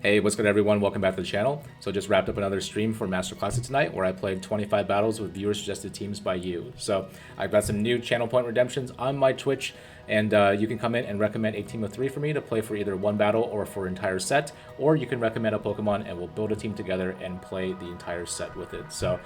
Hey, what's good everyone? Welcome back to the channel. So just wrapped up another stream for Master Classic tonight where I played 25 battles with viewer suggested teams by you. So I've got some new channel point redemptions on my Twitch, and you can come in and recommend a team of 3 for me to play for either one battle or for an entire set, or you can recommend a Pokemon and we'll build a team together and play the entire set with it. So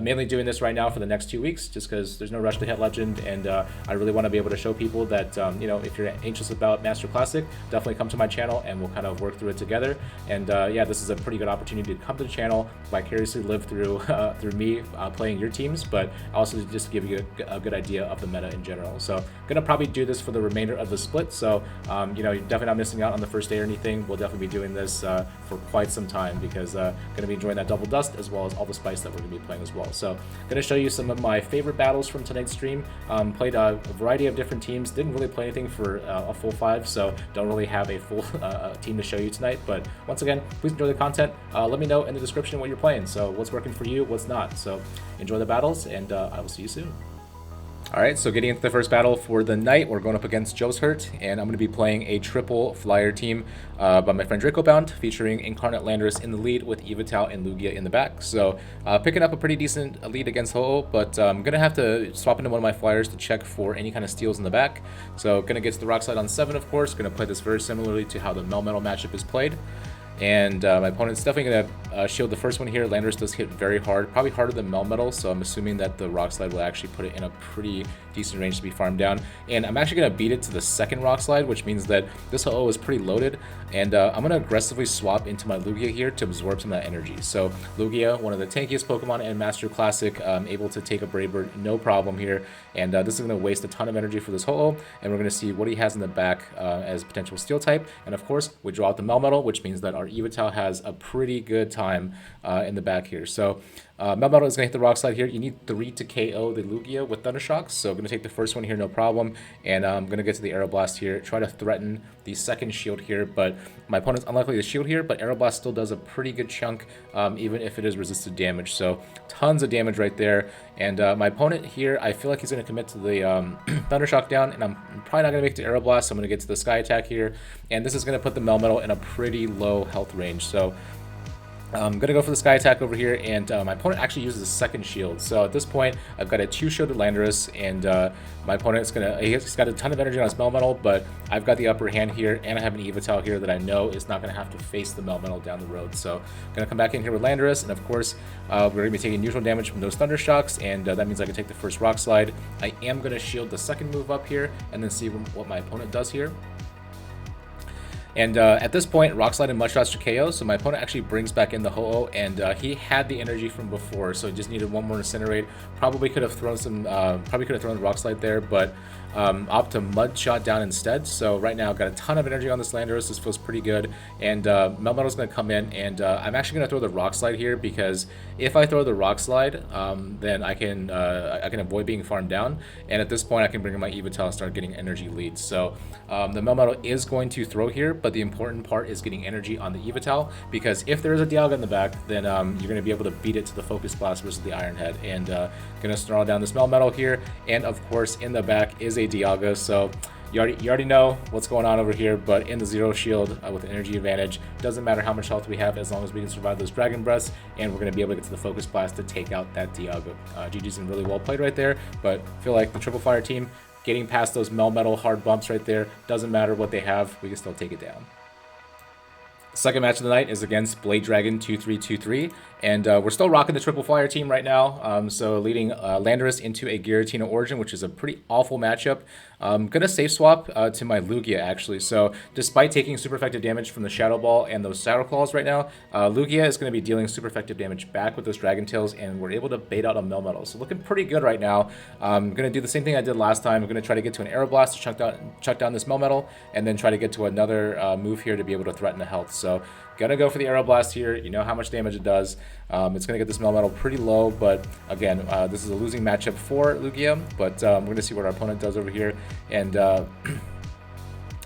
mainly doing this right now for the next 2 weeks just because there's no rush to hit Legend, and I really want to be able to show people that you know, if you're anxious about Master Classic, definitely come to my channel and we'll kind of work through it together. And yeah, this is a pretty good opportunity to come to the channel, vicariously live through through me playing your teams, but also just to give you a good idea of the meta in general. So gonna probably do this for the remainder of the split, so you know, you're definitely not missing out on the first day or anything. We'll definitely be doing this for quite some time because gonna be enjoying that double dust as well as all the spice that we're gonna be playing as well. So gonna show you some of my favorite battles from tonight's stream. Played a variety of different teams, didn't really play anything for a full 5, so don't really have a full team to show you tonight, but once again, please enjoy the content. Let me know in the description what you're playing, so what's working for you, what's not. So enjoy the battles, and I will see you soon. Alright, so getting into the first battle for the night, we're going up against Josehurt, and I'm going to be playing a Triple Flyer team by my friend Dracobound, featuring Incarnate Landorus in the lead with Yveltal and Lugia in the back. So picking up a pretty decent lead against Ho-Oh, but I'm going to have to swap into one of my Flyers to check for any kind of steals in the back. So going to get to the Rock Slide on 7, of course. Going to play this very similarly to how the Melmetal matchup is played. And my opponent's definitely going to shield the first one here. Landorus does hit very hard, probably harder than Melmetal, so I'm assuming that the Rock Slide will actually put it in a pretty decent range to be farmed down. And I'm actually going to beat it to the second Rock Slide, which means that this Ho-Oh is pretty loaded. And I'm going to aggressively swap into my Lugia here to absorb some of that energy. So Lugia, one of the tankiest Pokemon in Master Classic, able to take a Brave Bird, no problem here. And this is going to waste a ton of energy for this Ho-Oh, and we're going to see what he has in the back as potential Steel type. And of course, we draw out the Melmetal, which means that our Yveltal has a pretty good time in the back here. So Melmetal is going to hit the Rock Slide here. You need 3 to KO the Lugia with Thunder Shocks, so I'm going to take the first one here, no problem. And I'm going to get to the Aeroblast here, try to threaten the second shield here, but my opponent's unlikely to shield here, but Aeroblast still does a pretty good chunk, even if it is resisted damage. So tons of damage right there. And my opponent here, I feel like he's going to commit to the Thunder Shock down, and I'm probably not going to make it to Aeroblast, so I'm going to get to the Sky Attack here. And this is going to put the Melmetal in a pretty low health range. So I'm going to go for the Sky Attack over here, and my opponent actually uses a second shield. So at this point, I've got a 2-shielded Landorus, and my opponent's he's got a ton of energy on his Melmetal, but I've got the upper hand here, and I have an Yveltal here that I know is not going to have to face the Melmetal down the road. So I'm going to come back in here with Landorus, and of course, we're going to be taking neutral damage from those Thunder Shocks, and that means I can take the first Rock Slide. I am going to shield the second move up here, and then see what my opponent does here. And at this point, Rock Slide and Mud Shots to KO, so my opponent actually brings back in the Ho-Oh, and he had the energy from before, so he just needed one more Incinerate. Probably could have thrown some, the Rock Slide there, but opt to Mud Shot down instead. So right now, I've got a ton of energy on this Landorus. This feels pretty good, and Melmetal's going to come in, and I'm actually going to throw the Rock Slide here, because if I throw the Rock Slide, then I can avoid being farmed down, and at this point, I can bring in my Yveltal and start getting energy leads. So the Melmetal is going to throw here, but the important part is getting energy on the Yveltal, because if there is a Dialga in the back, then you're going to be able to beat it to the Focus Blast versus the Iron Head. And going to snarl down this Melmetal here, and of course in the back is a Dialga, so you already know what's going on over here. But in the Zero Shield with an energy advantage, doesn't matter how much health we have as long as we can survive those Dragon Breaths, and we're going to be able to get to the Focus Blast to take out that Dialga. GG's been really well played right there, but I feel like the Triple Flyer team, getting past those Melmetal hard bumps right there, doesn't matter what they have, we can still take it down. Second match of the night is against Blade Dragon 2323, and we're still rocking the Triple Flyer team right now. So leading Landorus into a Giratina Origin, which is a pretty awful matchup. I'm going to safe swap to my Lugia, actually. So despite taking super effective damage from the Shadow Ball and those Saddle Claws right now, Lugia is going to be dealing super effective damage back with those Dragon Tails, and we're able to bait out a Melmetal. So looking pretty good right now. I'm going to do the same thing I did last time. I'm going to try to get to an Aeroblast to chuck down this Melmetal, and then try to get to another move here to be able to threaten the health. So gonna go for the Aeroblast here. You know how much damage it does. It's gonna get this Melmetal pretty low, but again, this is a losing matchup for Lugia, but we're gonna see what our opponent does over here. And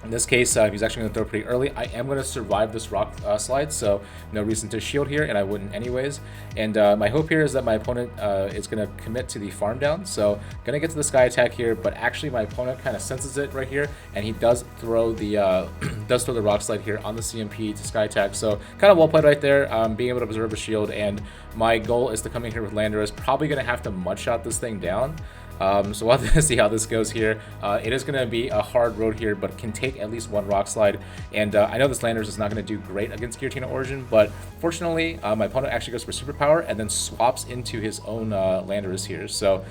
In this case, he's actually going to throw pretty early. I am going to survive this rock slide, so no reason to shield here, and I wouldn't anyways. And my hope here is that my opponent is going to commit to the farm down, so going to get to the sky attack here, but actually my opponent kind of senses it right here, and he does throw the rock slide here on the CMP to sky attack, so kind of well played right there, being able to preserve a shield. And my goal is to come in here with Landorus, probably going to have to mud-shot this thing down. So we'll have to see how this goes here. It is going to be a hard road here, but can take at least one rock slide. And I know this Landorus is not going to do great against Giratina Origin, but fortunately, my opponent actually goes for superpower and then swaps into his own Landorus here. So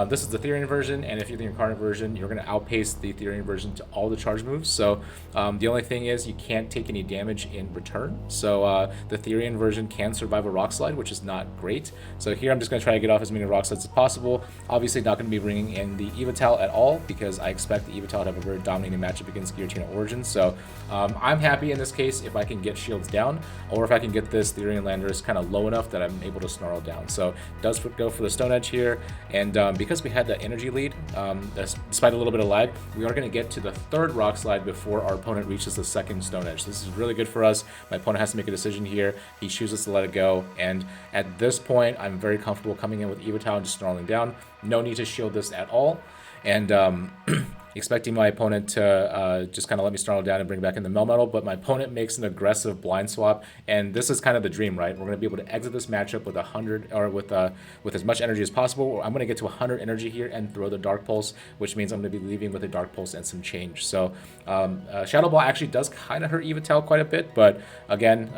this is the Therian version, and if you're the Incarnate version, you're going to outpace the Therian version to all the charge moves. So the only thing is you can't take any damage in return. So the Therian version can survive a rock slide, which is not great. So here I'm just going to try to get off as many rock slides as possible. Obviously not going to be bringing in the Yveltal at all, because I expect the Yveltal to have a very dominating matchup against Giratina Origin. So I'm happy in this case if I can get shields down, or if I can get this Therian Landorus kind of low enough that I'm able to snarl down. So does go for the Stone Edge here, and because we had the energy lead, despite a little bit of lag, we are going to get to the third rock slide before our opponent reaches the second Stone Edge. This is really good for us. My opponent has to make a decision here. He chooses to let it go, and at this point I'm very comfortable coming in with Yveltal and just snarling down. No need to shield this at all, and expecting my opponent to just kind of let me snarl down and bring back in the Melmetal, but my opponent makes an aggressive blind swap, and this is kind of the dream, right? We're going to be able to exit this matchup with 100, or with as much energy as possible. I'm going to get to 100 energy here and throw the Dark Pulse, which means I'm going to be leaving with a Dark Pulse and some change. So Shadow Ball actually does kind of hurt Yveltal quite a bit, but again,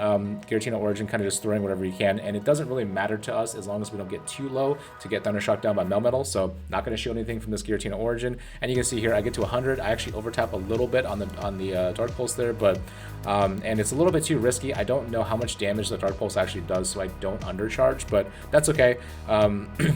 Giratina Origin kind of just throwing whatever he can, and it doesn't really matter to us as long as we don't get too low to get Thunder Shock down by Melmetal. So not going to shield anything from this Giratina Origin, and you can see here I get to 100. I actually overtap a little bit on the Dark Pulse there, but and it's a little bit too risky. I don't know how much damage the Dark Pulse actually does, so I don't undercharge, but that's okay,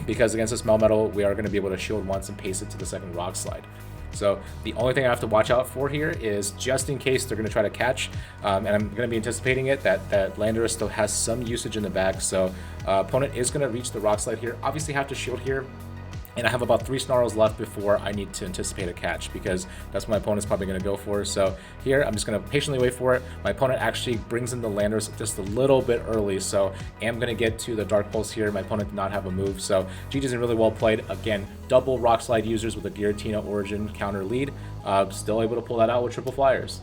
because against this Melmetal, we are going to be able to shield once and pace it to the second rock slide. So the only thing I have to watch out for here is, just in case they're going to try to catch, and I'm going to be anticipating it, that Landorus still has some usage in the back, so opponent is going to reach the rock slide here. Obviously have to shield here, and I have about 3 snarls left before I need to anticipate a catch, because that's what my opponent's probably going to go for. So here I'm just going to patiently wait for it. My opponent actually brings in the Landorus just a little bit early, so I'm going to get to the Dark Pulse here. My opponent did not have a move, so GG's really well played. Again, double rock slide users with a Giratina Origin counter lead. Still able to pull that out with Triple Fliers.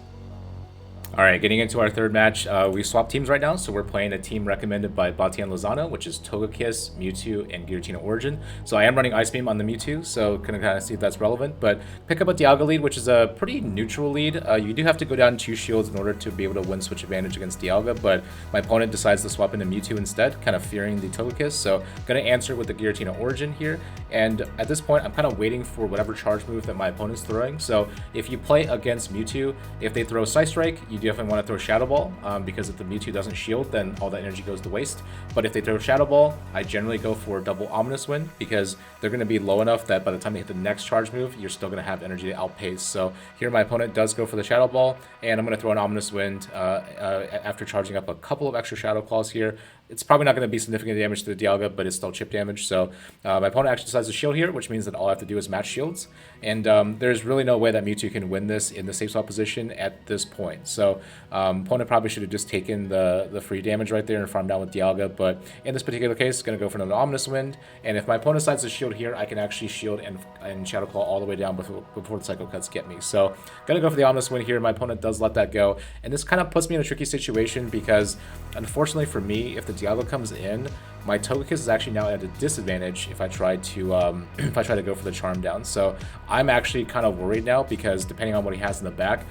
Alright, getting into our third match, we swapped teams right now, so we're playing a team recommended by BatianLozano, which is Togekiss, Mewtwo, and Giratina Origin. So I am running Ice Beam on the Mewtwo, so gonna kind of see if that's relevant, but pick up a Dialga lead, which is a pretty neutral lead. You do have to go down 2 shields in order to be able to win switch advantage against Dialga, but my opponent decides to swap into Mewtwo instead, kind of fearing the Togekiss, so gonna answer with the Giratina Origin here, and at this point I'm kind of waiting for whatever charge move that my opponent's throwing. So if you play against Mewtwo, if they throw Psy Strike, you definitely want to throw Shadow Ball, because if the Mewtwo doesn't shield, then all that energy goes to waste. But if they throw Shadow Ball, I generally go for double Ominous Wind, because they're going to be low enough that by the time they hit the next charge move, you're still going to have energy to outpace. So here my opponent does go for the Shadow Ball, and I'm going to throw an Ominous Wind after charging up a couple of extra Shadow Claws here. It's probably not going to be significant damage to the Dialga, but it's still chip damage. So my opponent actually decides to shield here, which means that all I have to do is match shields. And there's really no way that Mewtwo can win this in the safe swap position at this point. So opponent probably should have just taken the free damage right there and farmed down with Dialga. But in this particular case, going to go for another Ominous Wind. And if my opponent decides to shield here, I can actually shield and Shadow Claw all the way down before the Psycho Cuts get me. So going to go for the Ominous Wind here. My opponent does let that go. And this kind of puts me in a tricky situation, because unfortunately for me, if the Dialga comes in, my Togekiss is actually now at a disadvantage if I try to go for the Charm down. So I'm actually kind of worried now, because depending on what he has in the back,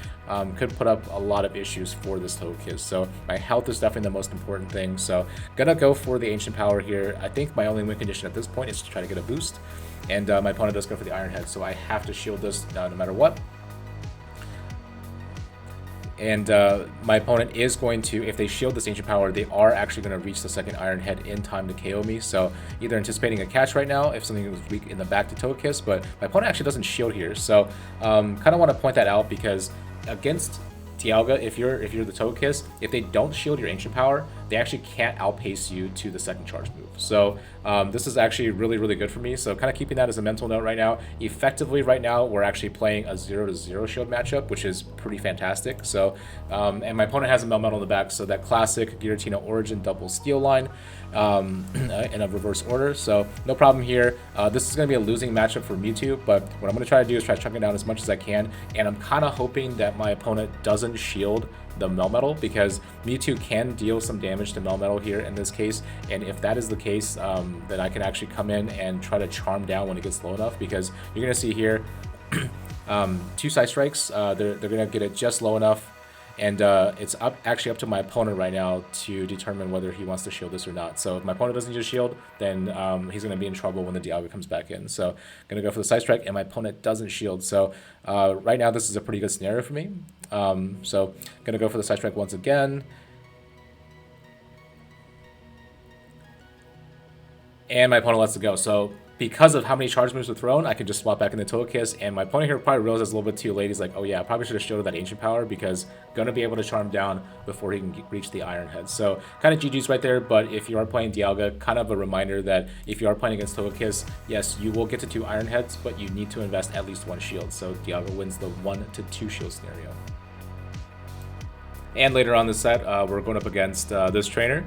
could put up a lot of issues for this Togekiss. So my health is definitely the most important thing. So gonna go for the Ancient Power here. I think my only win condition at this point is to try to get a boost, and my opponent does go for the Iron Head, so I have to shield this no matter what. And my opponent is going to, if they shield this Ancient Power, they are actually going to reach the second Iron Head in time to KO me. So either anticipating a catch right now if something was weak in the back to Togekiss, but my opponent actually doesn't shield here. So kind of want to point that out, because against Dialga, if you're the Togekiss, if they don't shield your Ancient Power, they actually can't outpace you to the second charge move. So this is actually really, really good for me. So kind of keeping that as a mental note right now. Effectively right now, we're actually playing a 0-0 shield matchup, which is pretty fantastic. So, and my opponent has a Melmetal in the back, so that classic Giratina Origin double steel line in a reverse order. So no problem here. This is going to be a losing matchup for Mewtwo, but what I'm going to try to do is try to chunk it down as much as I can. And I'm kind of hoping that my opponent doesn't shield the Melmetal, because Mewtwo can deal some damage to Melmetal here in this case, and if that is the case, then I can actually come in and try to charm down when it gets low enough, because you're going to see here 2 Side Strikes, they're going to get it just low enough, and it's actually up to my opponent right now to determine whether he wants to shield this or not. So if my opponent doesn't use shield, then he's going to be in trouble when the Dialga comes back in. So I'm going to go for the Side Strike, and my opponent doesn't shield. So right now this is a pretty good scenario for me. So I'm going to go for the Side Strike once again. And my opponent lets it go. So because of how many charge moves were thrown, I can just swap back into Togekiss, and my opponent here probably realizes a little bit too late. He's like, oh yeah, I probably should have shielded that Ancient Power, because going to be able to charm down before he can reach the Iron Head. So kind of GG's right there, but if you are playing Dialga, kind of a reminder that if you are playing against Togekiss, yes, you will get to 2 Iron Heads, but you need to invest at least 1 shield. So Dialga wins the 1 to 2 shield scenario. And later on the set, we're going up against this trainer,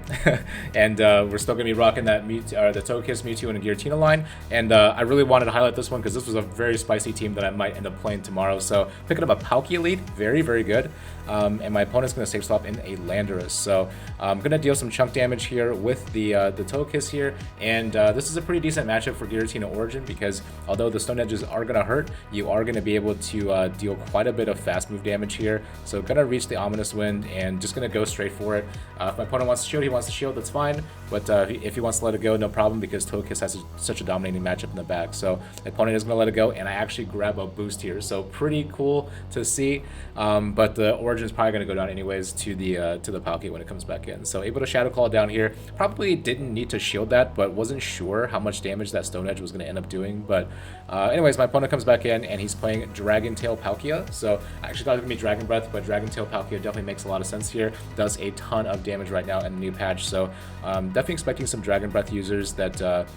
and we're still going to be rocking that the Togekiss, Mewtwo, and a Giratina line. And I really wanted to highlight this one because this was a very spicy team that I might end up playing tomorrow. So picking up a Palkia lead, very, very good. And my opponent's going to safe swap in a Landorus. So I'm going to deal some chunk damage here with the Togekiss here. And this is a pretty decent matchup for Giratina Origin, because although the Stone Edges are going to hurt, you are going to be able to deal quite a bit of fast move damage here. So going to reach the Ominous Wind and just going to go straight for it. If my opponent wants to shield, he wants to shield, that's fine. But if he wants to let it go, no problem, because Togekiss has such a dominating matchup in the back. So my opponent is going to let it go, and I actually grab a boost here. So pretty cool to see. But the Origin is probably going to go down anyways to the Palkia when it comes back in. So able to Shadow Claw down here. Probably didn't need to shield that, but wasn't sure how much damage that Stone Edge was going to end up doing. But anyways, my opponent comes back in, and he's playing Dragon Tail Palkia. So I actually thought it would be Dragon Breath, but Dragon Tail Palkia definitely makes a lot of sense here. Does a ton of damage right now in the new patch. So definitely expecting some Dragon Breath users that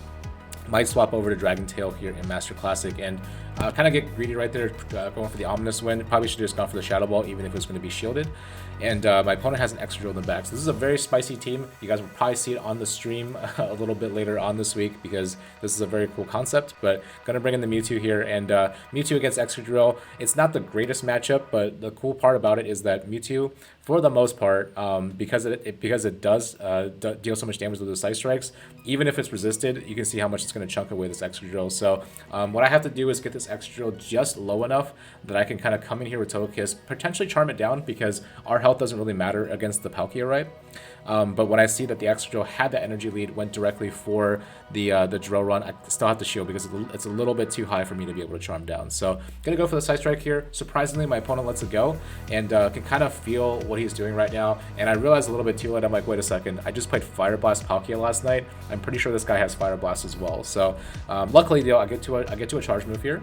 might swap over to Dragon Tail here in Master Classic, and kind of get greedy right there, going for the Ominous Wind. Probably should have just gone for the Shadow Ball, even if it was going to be shielded. And my opponent has an Extra Drill in the back. So this is a very spicy team. You guys will probably see it on the stream a little bit later on this week, because this is a very cool concept. But going to bring in the Mewtwo here, and Mewtwo against Extra Drill. It's not the greatest matchup, but the cool part about it is that Mewtwo, for the most part, because it does deal so much damage with the Side Strikes, even if it's resisted, you can see how much it's going to chunk away this Extra Drill. So what I have to do is get this Extra Drill just low enough that I can kind of come in here with Togekiss, potentially charm it down, because our health doesn't really matter against the Palkia, right? But when I see that the Extra Drill had that energy lead, went directly for the drill run, I still have to shield because it's a little bit too high for me to be able to charm down. So gonna go for the Side Strike here. Surprisingly, my opponent lets it go, and can kind of feel what he's doing right now. And I realized a little bit too late, I'm like, wait a second, I just played Fire Blast Palkia last night. I'm pretty sure this guy has Fire Blast as well. So luckily, though, I get to a charge move here.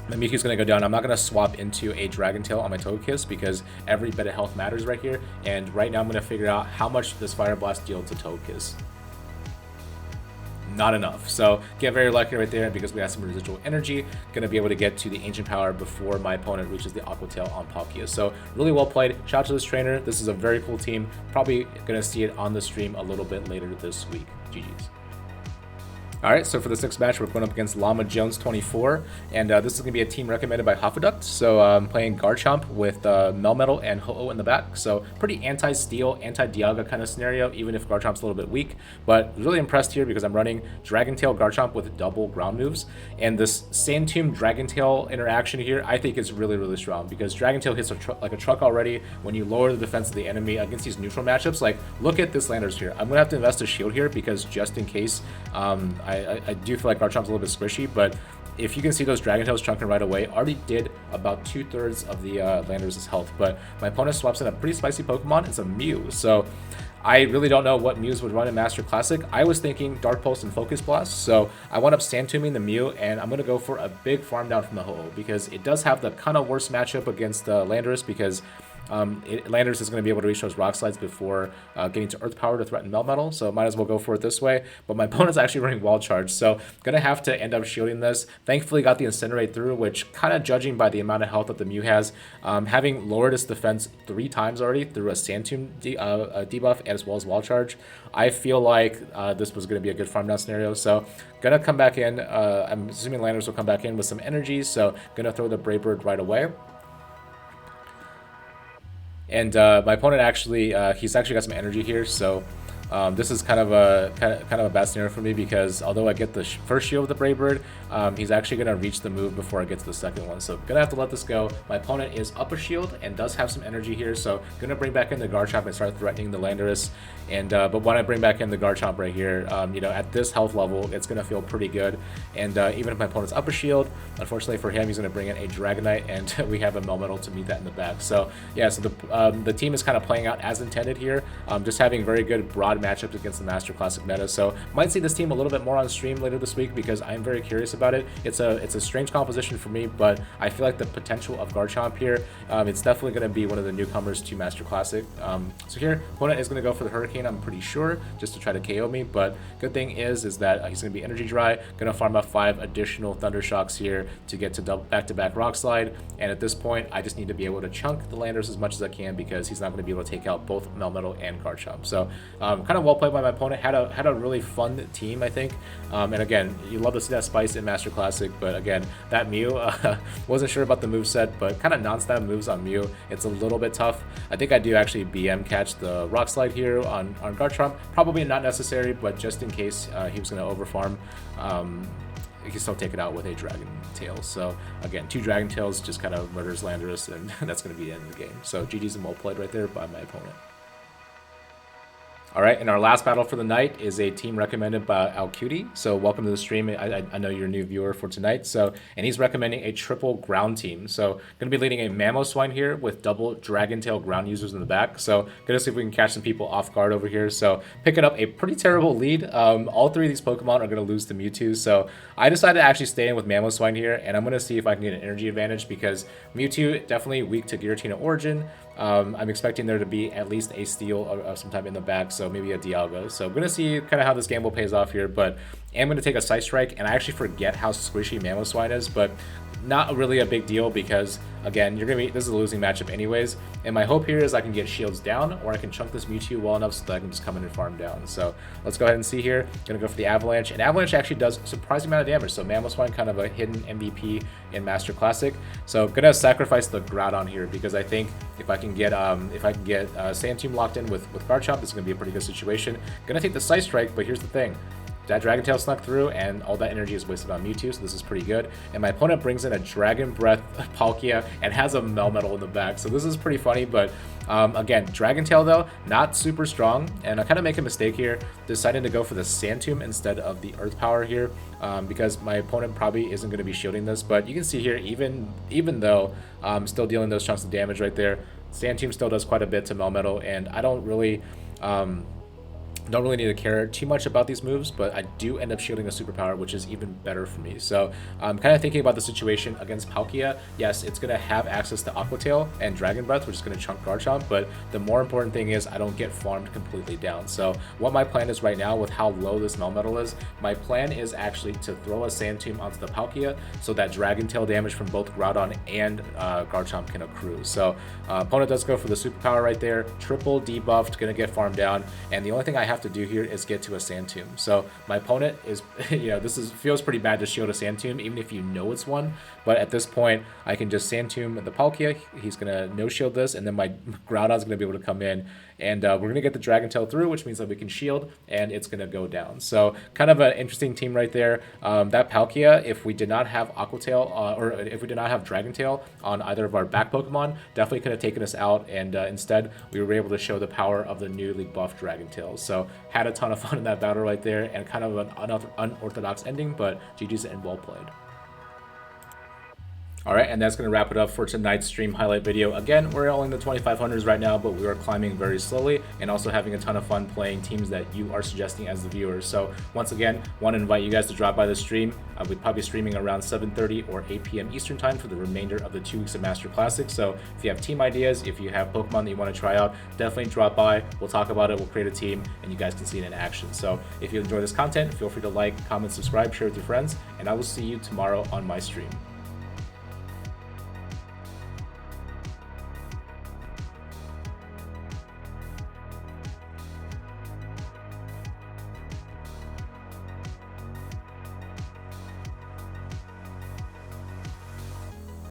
My Mewtwo's going to go down. I'm not going to swap into a Dragon Tail on my Togekiss, because every bit of health matters right here. And right now I'm going to figure out how much does Fire Blast deal to Togekiss. Not enough. So get very lucky right there, because we have some residual energy. Going to be able to get to the Ancient Power before my opponent reaches the Aqua Tail on Palkia. So really well played. Shout out to this trainer. This is a very cool team. Probably going to see it on the stream a little bit later this week. GG's. Alright, so for this next match, we're going up against Llama Jones 24, and this is going to be a team recommended by Hafuducdt. So I'm playing Garchomp with Melmetal and Ho-Oh in the back. So pretty anti-Steel, anti-Dialga kind of scenario, even if Garchomp's a little bit weak. But really impressed here because I'm running Dragon Tail Garchomp with double ground moves. And this Sand-Tomb Dragon Tail interaction here, I think is really, really strong, because Dragon Tail hits like a truck already when you lower the defense of the enemy against these neutral matchups. Like, look at this Landorus here. I'm going to have to invest a shield here, because just in case, I do feel like Garchomp's a little bit squishy, but if you can see those Dragon Tails chunking right away, already did about 2/3 of the Landorus' health. But my opponent swaps in a pretty spicy Pokemon. It's a Mew, so I really don't know what Mews would run in Master Classic. I was thinking Dark Pulse and Focus Blast, so I wound up Sand-Tombing the Mew, and I'm going to go for a big farm down from the Ho-Oh, because it does have the kind of worst matchup against Landorus, because Landorus is going to be able to reach those rock slides before getting to Earth Power to threaten Melmetal, so might as well go for it this way. But my opponent's actually running Wall Charge, so going to have to end up shielding this. Thankfully got the Incinerate through, which kind of judging by the amount of health that the Mew has, having lowered its defense 3 times already through a Sand Tomb debuff as well as Wall Charge, I feel like this was going to be a good farm down scenario. So gonna come back in. I'm assuming Landorus will come back in with some energy, so gonna throw the Brave Bird right away. And my opponent actually, he's actually got some energy here, so this is kind of a bad scenario for me, because although I get the first shield with the Brave Bird, he's actually going to reach the move before I get to the second one. So going to have to let this go. My opponent is up a shield and does have some energy here, so going to bring back in the Garchomp and start threatening the Landorus. And but when I bring back in the Garchomp right here, you know, at this health level, it's going to feel pretty good. And even if my opponent's up a shield, unfortunately for him, he's going to bring in a Dragonite, and we have a Melmetal to meet that in the back. So yeah, so the team is kind of playing out as intended here, just having very good broad matchups against the Master Classic meta. So might see this team a little bit more on stream later this week, because I'm very curious about it. It's a strange composition for me, but I feel like the potential of Garchomp here, it's definitely going to be one of the newcomers to Master Classic. So here, opponent is going to go for the Hurricane, I'm pretty sure, just to try to KO me. But good thing is that he's going to be energy dry, going to farm up 5 additional Thunder Shocks here to get to back-to-back Rock Slide. And at this point, I just need to be able to chunk the Landorus as much as I can, because he's not going to be able to take out both Melmetal and Garchomp. So kind of well played by my opponent. Had a really fun team, I think. And again, you love to see that spice in Master Classic, but again, that Mew, wasn't sure about the moveset, but kind of non-stab moves on Mew, it's a little bit tough. I think I do actually BM catch the Rock Slide here on Garchomp. Probably not necessary, but just in case he was going to overfarm, you can still take it out with a Dragon Tail. So again, 2 Dragon Tails just kind of murders Landorus, and that's going to be the end of the game. So GG's and well played right there by my opponent. All right, and our last battle for the night is a team recommended by alkutii. So welcome to the stream. I know you're a new viewer for tonight. So, and he's recommending a triple ground team. So going to be leading a Mamoswine here with double Dragon Tail ground users in the back. So going to see if we can catch some people off guard over here. So picking up a pretty terrible lead. All 3 of these Pokemon are going to lose to Mewtwo. So I decided to actually stay in with Mamoswine here, and I'm going to see if I can get an energy advantage, because Mewtwo definitely weak to Giratina Origin. I'm expecting there to be at least a steal sometime in the back, so maybe a Dialga. So I'm going to see kind of how this gamble pays off here, but I'm going to take a Side Strike, and I actually forget how squishy Mamoswine is, but not really a big deal, because again, this is a losing matchup anyways, and my hope here is I can get shields down, or I can chunk this Mewtwo well enough so that I can just come in and farm down. So let's go ahead and see here. Gonna go for the Avalanche, and Avalanche actually does a surprising amount of damage, so Mamoswine kind of a hidden MVP in Master Classic. So gonna sacrifice the Groudon here, because I think if I can get Sand Tomb locked in with Garchomp, this is gonna be a pretty good situation. Gonna take the Side Strike, but here's the thing. That Dragon Tail snuck through, and all that energy is wasted on Mewtwo, so this is pretty good. And my opponent brings in a Dragon Breath Palkia and has a Melmetal in the back, so this is pretty funny. But again, Dragon Tail though, not super strong, and I kind of make a mistake here, deciding to go for the Sand Tomb instead of the Earth Power here, because my opponent probably isn't going to be shielding this. But you can see here, even though I'm still dealing those chunks of damage right there, Sand Tomb still does quite a bit to Melmetal, and I don't really need to care too much about these moves, but I do end up shielding a superpower, which is even better for me. So I'm kind of thinking about the situation against Palkia. Yes, it's going to have access to Aqua Tail and Dragon Breath, which is going to chunk Garchomp, but the more important thing is I don't get farmed completely down. So what my plan is right now with how low this Melmetal is, my plan is actually to throw a Sand Tomb onto the Palkia so that Dragon Tail damage from both Groudon and Garchomp can accrue. So opponent does go for the superpower right there, triple debuffed, going to get farmed down, and the only thing I have to do here is get to a Sand Tomb. So my opponent is, feels pretty bad to shield a Sand Tomb, even if you know it's one. But at this point, I can just Sand Tomb the Palkia. He's gonna no shield this, and then my Groudon's gonna be able to come in, and we're gonna get the Dragon Tail through, which means that we can shield, and it's gonna go down. So kind of an interesting team right there. That Palkia, if we did not have Aqua Tail, or if we did not have Dragon Tail on either of our back Pokemon, definitely could have taken us out, and instead we were able to show the power of the newly buffed Dragon Tail. So had a ton of fun in that battle right there, and kind of an unorthodox ending, but GG's and well played. All right, and that's going to wrap it up for tonight's stream highlight video. Again, we're only in the 2500s right now, but we are climbing very slowly and also having a ton of fun playing teams that you are suggesting as the viewers. So once again, want to invite you guys to drop by the stream. We'll probably be streaming around 7:30 or 8 p.m. Eastern time for the remainder of the 2 weeks of Master Classic. So if you have team ideas, if you have Pokemon that you want to try out, definitely drop by. We'll talk about it, we'll create a team, and you guys can see it in action. So if you enjoy this content, feel free to like, comment, subscribe, share with your friends, and I will see you tomorrow on my stream.